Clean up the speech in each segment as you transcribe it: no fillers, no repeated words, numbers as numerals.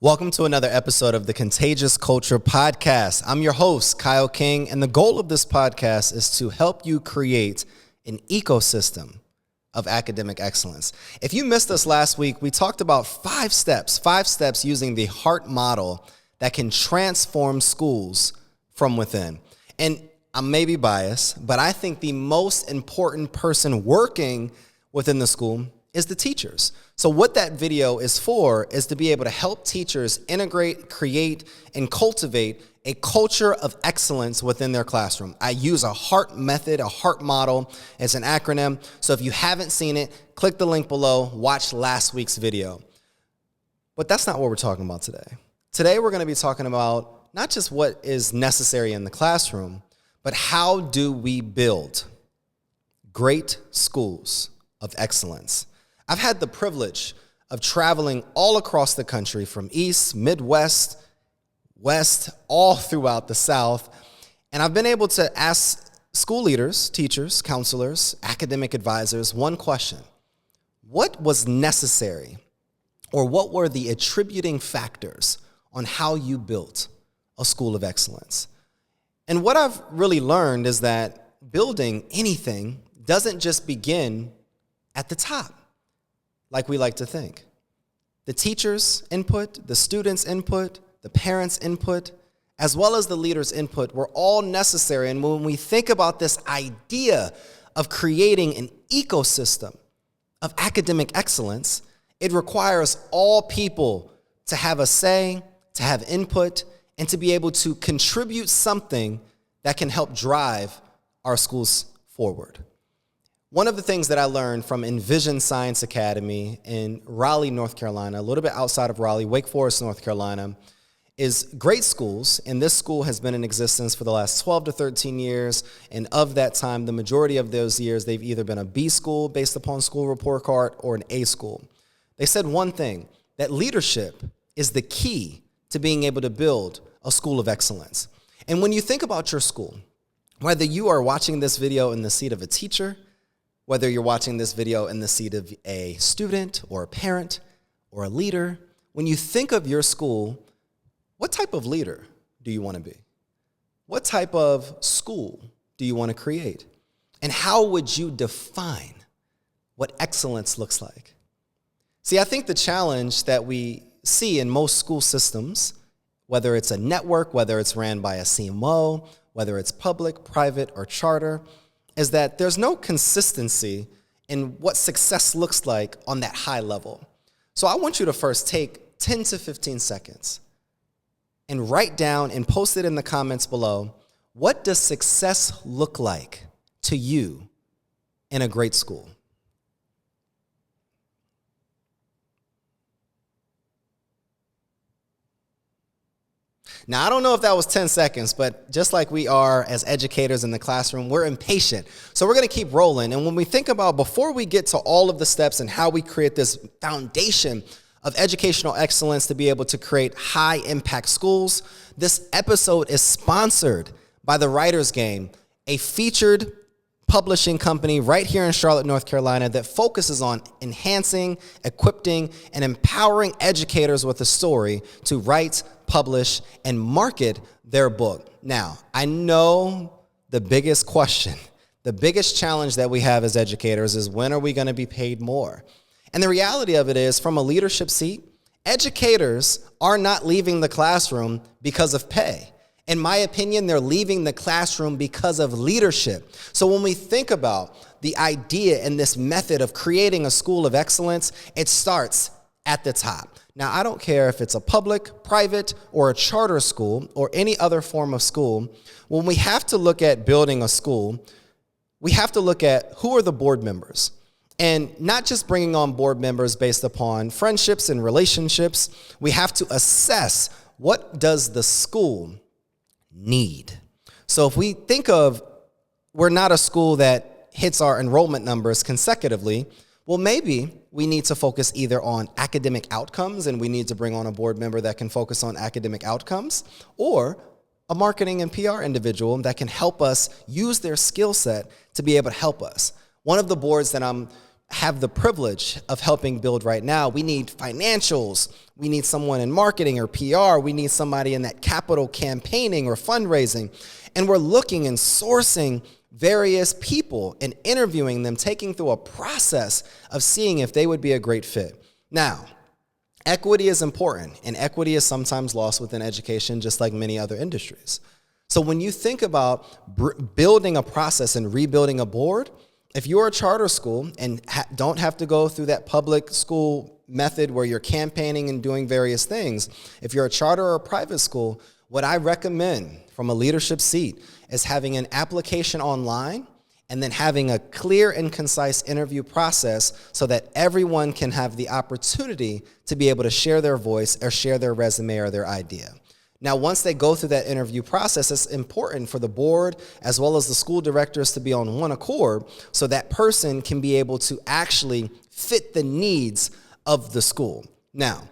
Welcome to another episode of the Contagious Culture Podcast. I'm your host, Kyle King, and the goal of this podcast is to help you create an ecosystem of academic excellence. If you missed us last week, we talked about five steps using the HEART model that can transform schools from within. And I may be biased, but I think the most important person working within the school is the teachers. So what that video is for is to be able to help teachers integrate, create, and cultivate a culture of excellence within their classroom. I use a HEART method, a HEART model. It's an acronym. So if you haven't seen it, click the link below, watch last week's video. But that's not what we're talking about today. Today we're going to be talking about not just what is necessary in the classroom, but how do we build great schools of excellence. I've had the privilege of traveling all across the country from East, Midwest, West, all throughout the South. And I've been able to ask school leaders, teachers, counselors, academic advisors one question. What was necessary, or what were the attributing factors on how you built a school of excellence? And what I've really learned is that building anything doesn't just begin at the top, like we like to think. The teachers' input, the students' input, the parents' input, as well as the leaders' input were all necessary. And when we think about this idea of creating an ecosystem of academic excellence, it requires all people to have a say, to have input, and to be able to contribute something that can help drive our schools forward. One of the things that I learned from Envision Science Academy in Raleigh, North Carolina, a little bit outside of Raleigh, Wake Forest, North Carolina, is great schools. And this school has been in existence for the last 12 to 13 years. And of that time, the majority of those years, they've either been a B school based upon school report card or an A school. They said one thing, that leadership is the key to being able to build a school of excellence. And when you think about your school, whether you are watching this video in the seat of a teacher, whether you're watching this video in the seat of a student or a parent or a leader, when you think of your school, what type of leader do you want to be? What type of school do you want to create? And how would you define what excellence looks like? See, I think the challenge that we see in most school systems, whether it's a network, whether it's ran by a CMO, whether it's public, private, or charter, is that there's no consistency in what success looks like on that high level. So I want you to first take 10 to 15 seconds and write down and post it in the comments below, what does success look like to you in a great school? Now, I don't know if that was 10 seconds, but just like we are as educators in the classroom, we're impatient. So we're going to keep rolling. And when we think about, before we get to all of the steps and how we create this foundation of educational excellence to be able to create high impact schools, this episode is sponsored by the Writers Game, a featured publishing company right here in Charlotte, North Carolina that focuses on enhancing, equipping, and empowering educators with a story to write, publish, and market their book. Now, I know the biggest question, the biggest challenge that we have as educators is, when are we going to be paid more? And the reality of it is, from a leadership seat, educators are not leaving the classroom because of pay. In my opinion, they're leaving the classroom because of leadership. So when we think about the idea and this method of creating a school of excellence, it starts at the top. Now, I don't care if it's a public, private, or a charter school, or any other form of school. When we have to look at building a school, we have to look at who are the board members. And not just bringing on board members based upon friendships and relationships, we have to assess, what does the school need? So if we think of, we're not a school that hits our enrollment numbers consecutively, well, maybe we need to focus either on academic outcomes, and we need to bring on a board member that can focus on academic outcomes, or a marketing and PR individual that can help us use their skill set to be able to help us. One of the boards that I'm have the privilege of helping build right now. We need financials. We need someone in marketing or PR. We need somebody in that capital campaigning or fundraising. And we're looking and sourcing various people and interviewing them, taking through a process of seeing if they would be a great fit. Now, equity is important, and equity is sometimes lost within education, just like many other industries. So when you think about building a process and rebuilding a board, if you're a charter school and don't have to go through that public school method where you're campaigning and doing various things, if you're a charter or a private school, what I recommend from a leadership seat is having an application online and then having a clear and concise interview process so that everyone can have the opportunity to be able to share their voice or share their resume or their idea. Now, once they go through that interview process, it's important for the board as well as the school directors to be on one accord so that person can be able to actually fit the needs of the school. Now,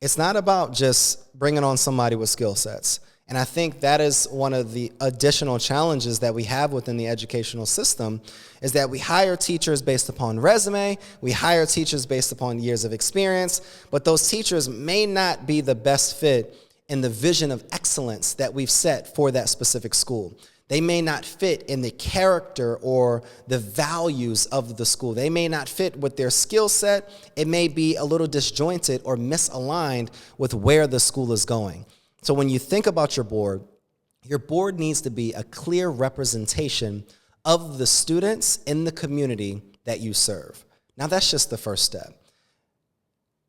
it's not about just bringing on somebody with skill sets. And I think that is one of the additional challenges that we have within the educational system is that we hire teachers based upon resume, we hire teachers based upon years of experience, but those teachers may not be the best fit in the vision of excellence that we've set for that specific school. They may not fit in the character or the values of the school. They may not fit with their skill set. It may be a little disjointed or misaligned with where the school is going. So when you think about your board needs to be a clear representation of the students in the community that you serve. Now, that's just the first step.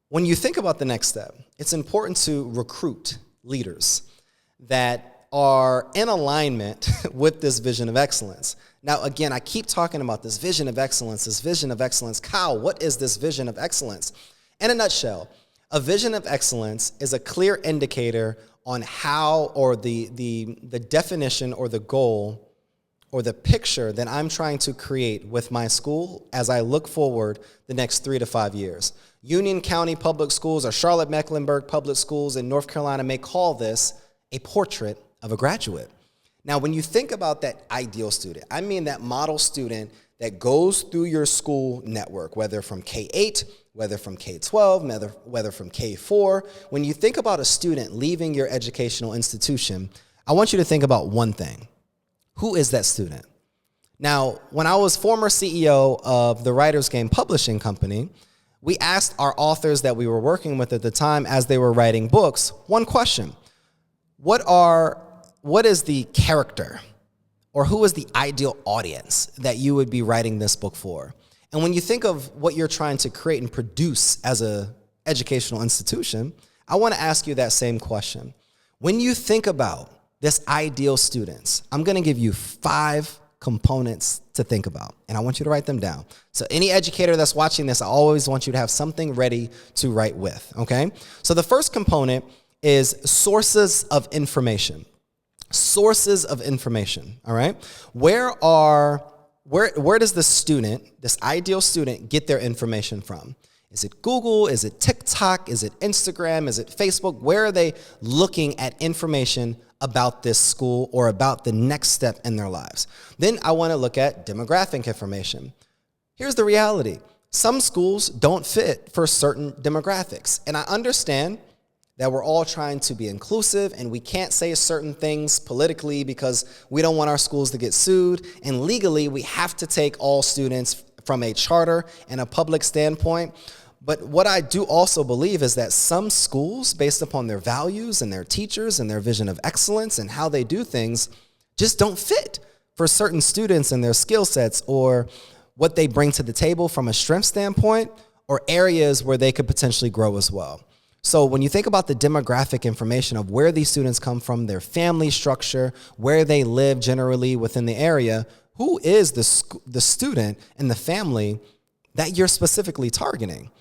When you think about the next step, it's important to recruit leaders that are in alignment with this vision of excellence. Now, again, I keep talking about this vision of excellence, this vision of excellence. Kyle, what is this vision of excellence? In a nutshell, a vision of excellence is a clear indicator on how, or the definition or the goal or the picture that I'm trying to create with my school as I look forward the next 3 to 5 years. Union County Public Schools or Charlotte-Mecklenburg Public Schools in North Carolina may call this a portrait of a graduate. Now, when you think about that ideal student, I mean that model student that goes through your school network, whether from K-8, whether from K-12, whether from K-4. When you think about a student leaving your educational institution, I want you to think about one thing. Who is that student? Now, when I was former CEO of the Writers Game Publishing Company, we asked our authors that we were working with at the time as they were writing books, one question. What is the character or who is the ideal audience that you would be writing this book for? And when you think of what you're trying to create and produce as an educational institution, I want to ask you that same question. When you think about this ideal students, I'm going to give you 5 components to think about, and I want you to write them down. So any educator that's watching this, I always want you to have something ready to write with, okay? So the first component is sources of information. Sources of information, all right? Where does the student, this ideal student, get their information from? Is it Google? Is it TikTok? Is it Instagram? Is it Facebook? Where are they looking at information about this school or about the next step in their lives? Then I want to look at demographic information. Here's the reality. Some schools don't fit for certain demographics. And I understand that we're all trying to be inclusive and we can't say certain things politically because we don't want our schools to get sued. And legally, we have to take all students from a charter and a public standpoint. But what I do also believe is that some schools, based upon their values and their teachers and their vision of excellence and how they do things, just don't fit for certain students and their skill sets or what they bring to the table from a strength standpoint or areas where they could potentially grow as well. So when you think about the demographic information of where these students come from, their family structure, where they live generally within the area, who is the student and the family that you're specifically targeting?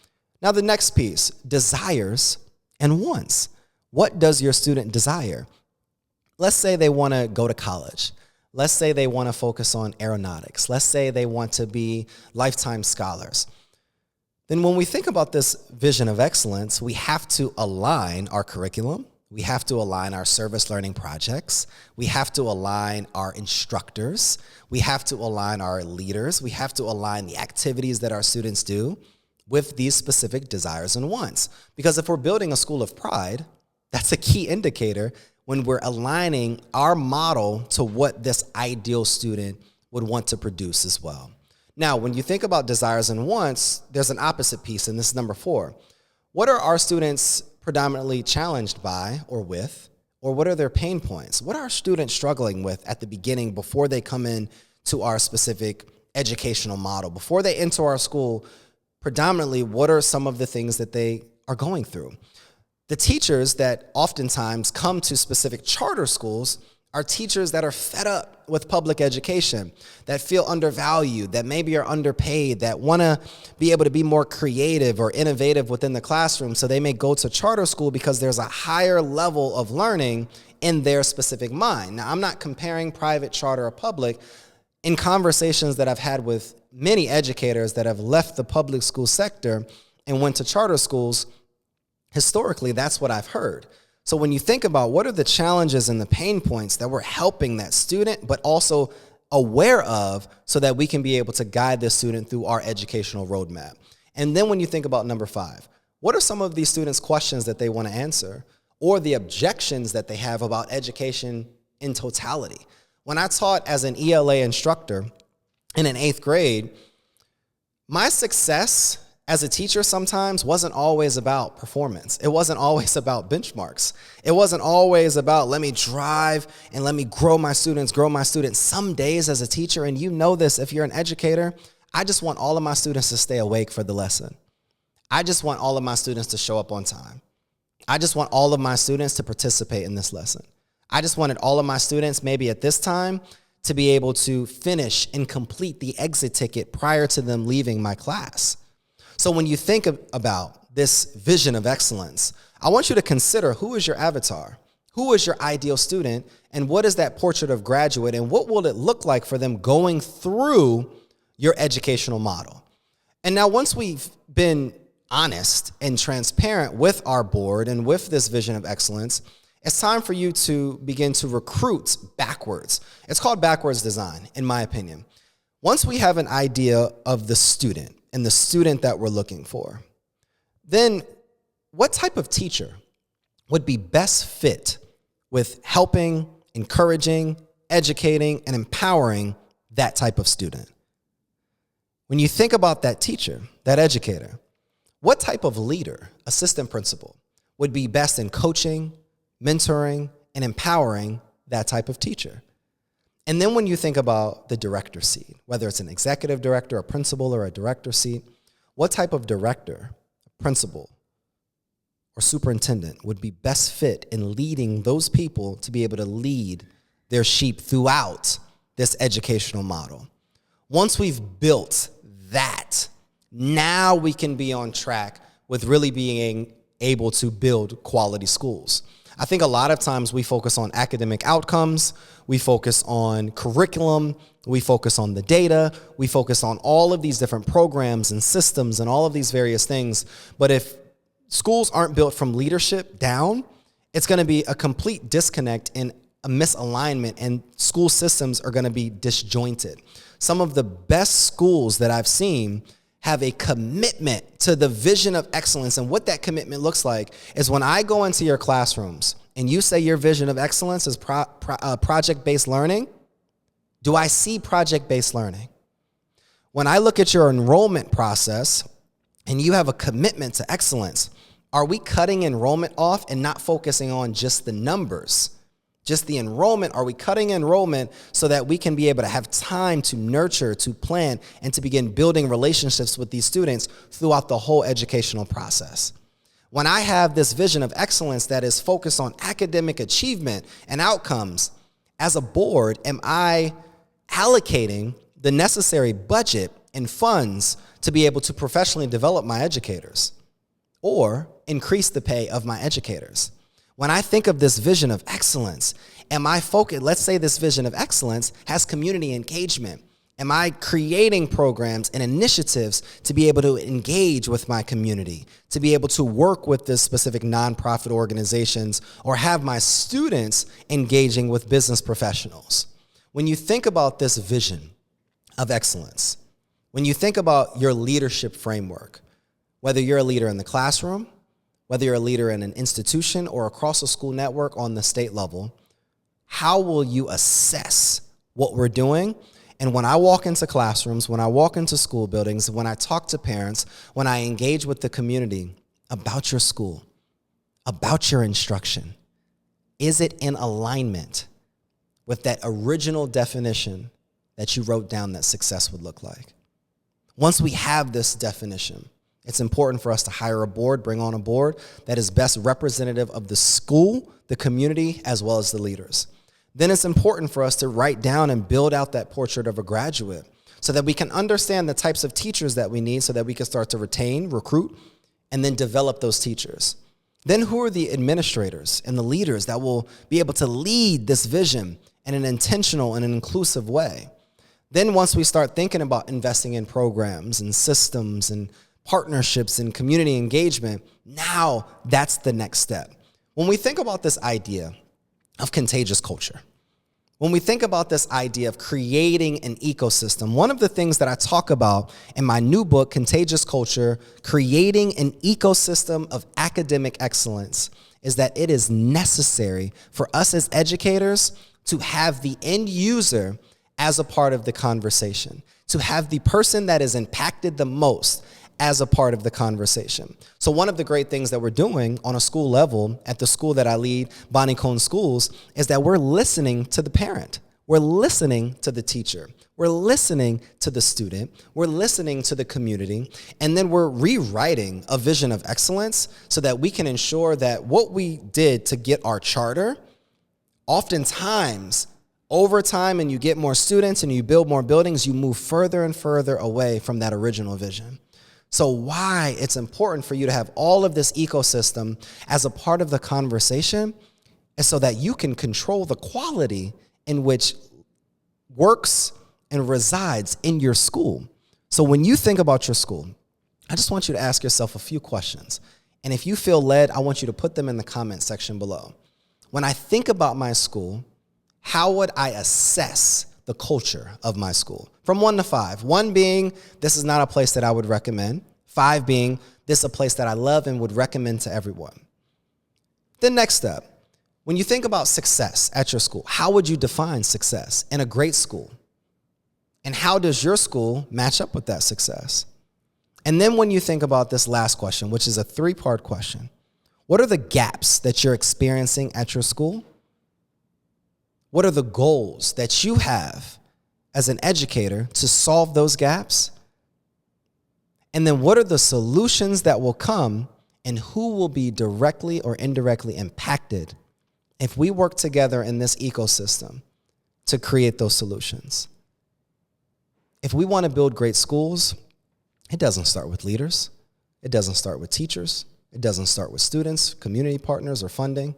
Now, the next piece, desires and wants. What does your student desire? Let's say they want to go to college. Let's say they want to focus on aeronautics. Let's say they want to be lifetime scholars. Then when we think about this vision of excellence, we have to align our curriculum. We have to align our service learning projects. We have to align our instructors. We have to align our leaders. We have to align the activities that our students do with these specific desires and wants. Because if we're building a school of pride, that's a key indicator when we're aligning our model to what this ideal student would want to produce as well. Now, when you think about desires and wants, there's an opposite piece, and this is number 4. What are our students predominantly challenged by or with, or what are their pain points? What are our students struggling with at the beginning before they come in to our specific educational model? Before they enter our school, predominantly, what are some of the things that they are going through? The teachers that oftentimes come to specific charter schools are teachers that are fed up with public education, that feel undervalued, that maybe are underpaid, that want to be able to be more creative or innovative within the classroom. So they may go to charter school because there's a higher level of learning in their specific mind. Now, I'm not comparing private, charter, or public. In conversations that I've had with many educators that have left the public school sector and went to charter schools, historically, that's what I've heard. So when you think about what are the challenges and the pain points that we're helping that student, but also aware of so that we can be able to guide the student through our educational roadmap. And then when you think about number 5, what are some of these students' questions that they want to answer or the objections that they have about education in totality? When I taught as an ELA instructor in an 8th grade, my success as a teacher sometimes wasn't always about performance. It wasn't always about benchmarks. It wasn't always about let me drive and let me grow my students. Some days as a teacher, and you know this if you're an educator, I just want all of my students to stay awake for the lesson. I just want all of my students to show up on time. I just want all of my students to participate in this lesson. I just wanted all of my students maybe at this time to be able to finish and complete the exit ticket prior to them leaving my class. So when you think about this vision of excellence, I want you to consider who is your avatar, who is your ideal student, and what is that portrait of graduate, and what will it look like for them going through your educational model. And now once we've been honest and transparent with our board and with this vision of excellence, it's time for you to begin to recruit backwards. It's called backwards design, in my opinion. Once we have an idea of the student and the student that we're looking for, then what type of teacher would be best fit with helping, encouraging, educating, and empowering that type of student? When you think about that teacher, that educator, what type of leader, assistant principal, would be best in coaching, mentoring, and empowering that type of teacher? And then when you think about the director seat, whether it's an executive director, a principal, or a director seat, what type of director, principal, or superintendent would be best fit in leading those people to be able to lead their sheep throughout this educational model? Once we've built that, now we can be on track with really being able to build quality schools. I think a lot of times we focus on academic outcomes, we focus on curriculum, we focus on the data, we focus on all of these different programs and systems and all of these various things. But if schools aren't built from leadership down, it's going to be a complete disconnect and a misalignment, and school systems are going to be disjointed. Some of the best schools that I've seen have a commitment to the vision of excellence. And what that commitment looks like is when I go into your classrooms and you say your vision of excellence is project-based learning, do I see project-based learning? When I look at your enrollment process and you have a commitment to excellence, are we cutting enrollment off and not focusing on just the numbers? Just the enrollment? Are we cutting enrollment so that we can be able to have time to nurture, to plan, and to begin building relationships with these students throughout the whole educational process? When I have this vision of excellence that is focused on academic achievement and outcomes, as a board, am I allocating the necessary budget and funds to be able to professionally develop my educators or increase the pay of my educators? When I think of this vision of excellence, am I focused? Let's say this vision of excellence has community engagement. Am I creating programs and initiatives to be able to engage with my community, to be able to work with this specific nonprofit organizations, or have my students engaging with business professionals? When you think about this vision of excellence, when you think about your leadership framework, whether you're a leader in the classroom, whether you're a leader in an institution or across a school network on the state level, how will you assess what we're doing? And when I walk into classrooms, when I walk into school buildings, when I talk to parents, when I engage with the community about your school, about your instruction, is it in alignment with that original definition that you wrote down that success would look like? Once we have this definition, it's important for us to hire a board, bring on a board that is best representative of the school, the community, as well as the leaders. Then it's important for us to write down and build out that portrait of a graduate so that we can understand the types of teachers that we need so that we can start to retain, recruit, and then develop those teachers. Then who are the administrators and the leaders that will be able to lead this vision in an intentional and an inclusive way? Then once we start thinking about investing in programs and systems and partnerships and community engagement, now that's the next step. When we think about this idea of contagious culture, when we think about this idea of creating an ecosystem, one of the things that I talk about in my new book, Contagious Culture, Creating an Ecosystem of Academic Excellence, is that it is necessary for us as educators to have the end user as a part of the conversation, to have the person that is impacted the most as a part of the conversation. So one of the great things that we're doing on a school level at the school that I lead, Bonnie Cone Schools, is that we're listening to the parent. We're listening to the teacher. We're listening to the student. We're listening to the community. And then we're rewriting a vision of excellence so that we can ensure that what we did to get our charter, oftentimes over time, and you get more students and you build more buildings, you move further and further away from that original vision. So why it's important for you to have all of this ecosystem as a part of the conversation is so that you can control the quality in which works and resides in your school. So when you think about your school, I just want you to ask yourself a few questions. And if you feel led, I want you to put them in the comment section below. When I think about my school, how would I assess the culture of my school? From 1 to 5. 1 being, this is not a place that I would recommend. 5 being, this is a place that I love and would recommend to everyone. The next step, when you think about success at your school, how would you define success in a great school? And how does your school match up with that success? And then when you think about this last question, which is a 3-part question, what are the gaps that you're experiencing at your school? What are the goals that you have as an educator to solve those gaps? And then what are the solutions that will come and who will be directly or indirectly impacted if we work together in this ecosystem to create those solutions? If we want to build great schools, it doesn't start with leaders. It doesn't start with teachers. It doesn't start with students, community partners, or funding.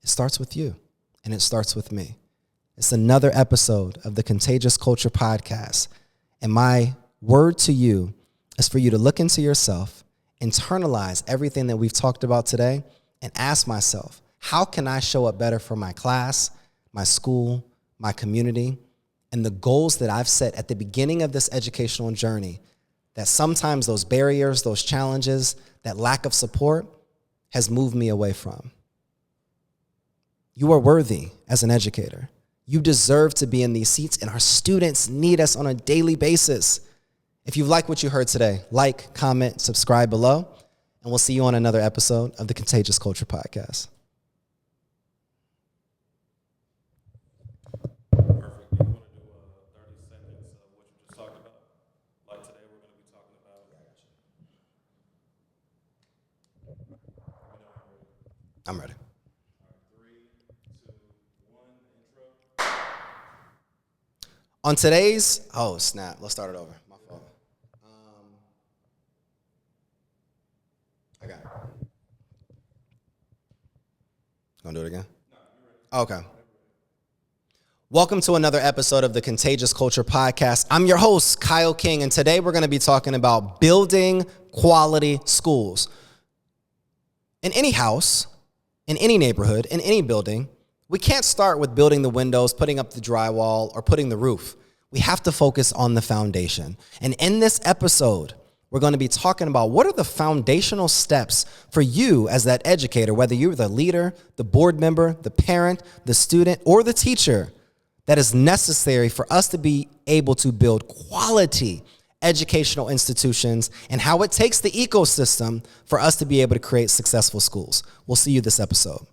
It starts with you, and it starts with me. It's another episode of the Contagious Culture Podcast. And my word to you is for you to look into yourself, internalize everything that we've talked about today, and ask myself, how can I show up better for my class, my school, my community, and the goals that I've set at the beginning of this educational journey, that sometimes those barriers, those challenges, that lack of support has moved me away from. You are worthy as an educator. You deserve to be in these seats, and our students need us on a daily basis. If you like what you heard today, like, comment, subscribe below, and we'll see you on another episode of the Contagious Culture Podcast. Perfect. Do you want to do 30 seconds of what you just talked about? Like today, we're going to be talking about. I'm ready. All right, 3, 2, 1, intro. On today's, oh snap, let's start it over. My fault. I got it. Gonna do it again? No, you're ready. Okay. Welcome to another episode of the Contagious Culture Podcast. I'm your host, Kyle King, and today we're going to be talking about building quality schools. In any house, in any neighborhood, in any building, we can't start with building the windows, putting up the drywall, or putting the roof. We have to focus on the foundation. And in this episode, we're going to be talking about what are the foundational steps for you as that educator, whether you're the leader, the board member, the parent, the student, or the teacher, that is necessary for us to be able to build quality educational institutions and how it takes the ecosystem for us to be able to create successful schools. We'll see you this episode.